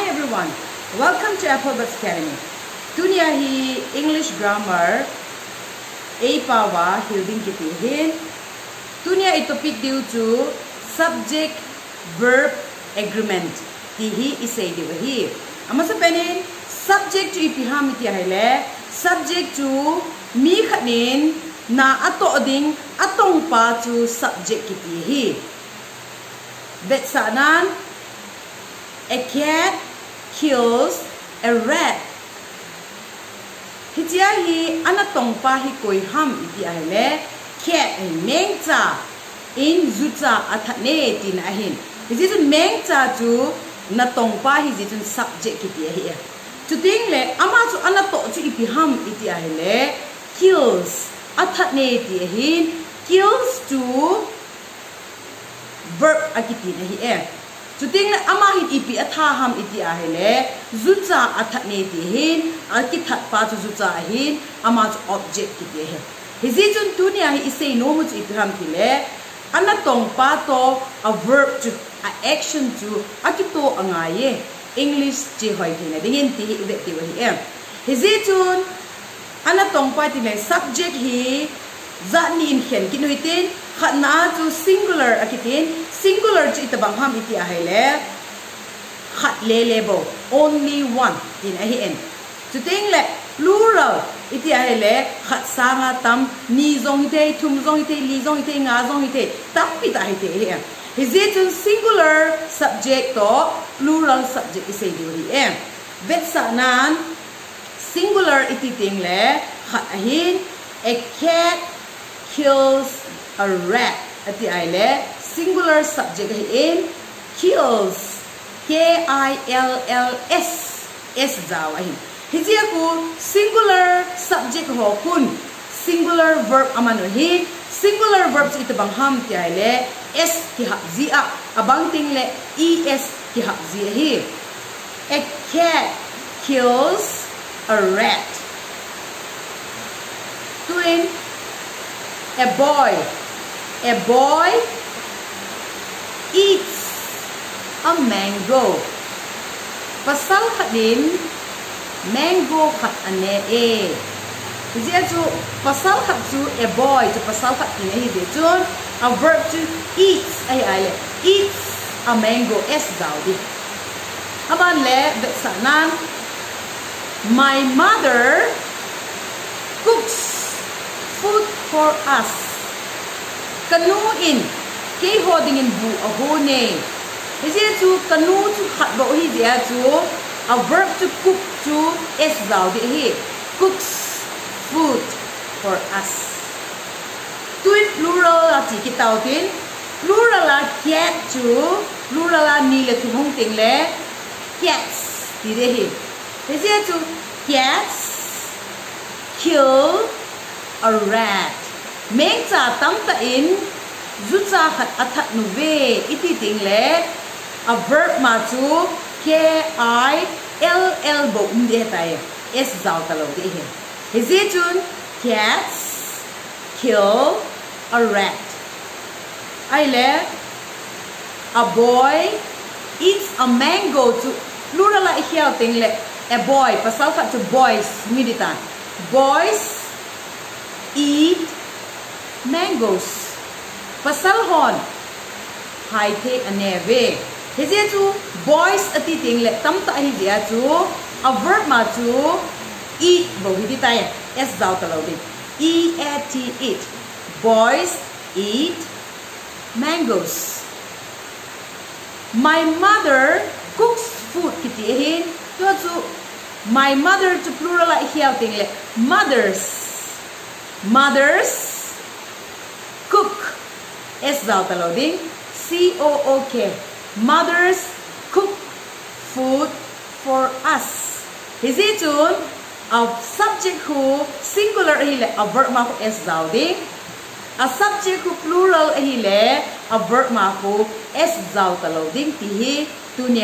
Hi everyone, welcome to Alphabet Academy. Dunia hi English grammar pawa hilding kitihin. Dunia ito topic due to subject verb agreement. Tihi isay diwahi. Ama sa penin subject to ipiham itihile. Subject to mi khanin na ato ding atong pa to subject kitihi. Betsanan a cat kills a rat. Hitiahi anatong pahi koi ham itiahile cat ay mengta in zuta atane tinahin. Hizitun mengta tu natong pahi zitun subject itiahi. Tuding le ama tu anato tu ipiham itiahile kills atane tiahin kills tu verb akitinahi. Tuding na amahin ipi athaham iti ahile zuta athatne tihin akithat pa zuta ahin ama object kiti he hizitun dunia hi isay no mu ipiham tile anatong pato a verb to a action to akito angaye English ji hoi thina dingin ti ibe ti wahi hizitun anatong patile subject hi zani in khen kinuitin khatna to singular akitin singular ji itabang ham iti ahile khat lelebo only one in ahin to ting le plural iti ahile khat sanga tam ni zong ite thum zong ite li zong ite nga zong ite tam pita ite he hizitun singular subject to plural subject isay duri betsa nan singular iti ting le khat ahin a cat kills a rat ati ahile singular subject in kills K-I-L-L-S S daw ahin hizia ko singular subject ho kun singular verb amanohi singular verbs ito bang ham ti ahile S ki habzia abang tingle es ki habzia hi a cat kills a rat twin a boy eats a mango. Pasal hadin mango khat ane e. Jadi tu pasal hat tu a boy tu pasal hat ni dia tu a verb to eats ai eats a mango es daudi. Aban le betsanan my mother cooks food for us. Kanuin kay holding in bu a hone. Is it to kanu to hot bo he there to a verb to cook to es daw di he cooks food for us. To it plural la ti kitaw tin plural la cat to plural la ni le tu hong ting le cats di de he. Is it to cats kill a rat. Mengta tamta in zuta khat athat nuve iti ting le a verb ma tu K-I-L-L bo umde tayo es zaw talo di he hizitun cats kill a rat ay le a boy eats a mango to plural la ihiaw ting le a boy pasal khat to boys militan boys eat mangoes pasal hon hai the aneve hizia tu boys ati ting le tam ta hi dia tu a verb ma tu eat bo hi tai es daw talo di eat eat boys eat mangoes my mother cooks food kiti hin tu my mother to plural la hiaw ting le mothers cook es daw talo ding C-O-O-K mothers cook food for us hizitun a subject who singular hile a verb ma ko es daw ding a subject who plural hile a verb ma ko es daw talo ding tihi tunia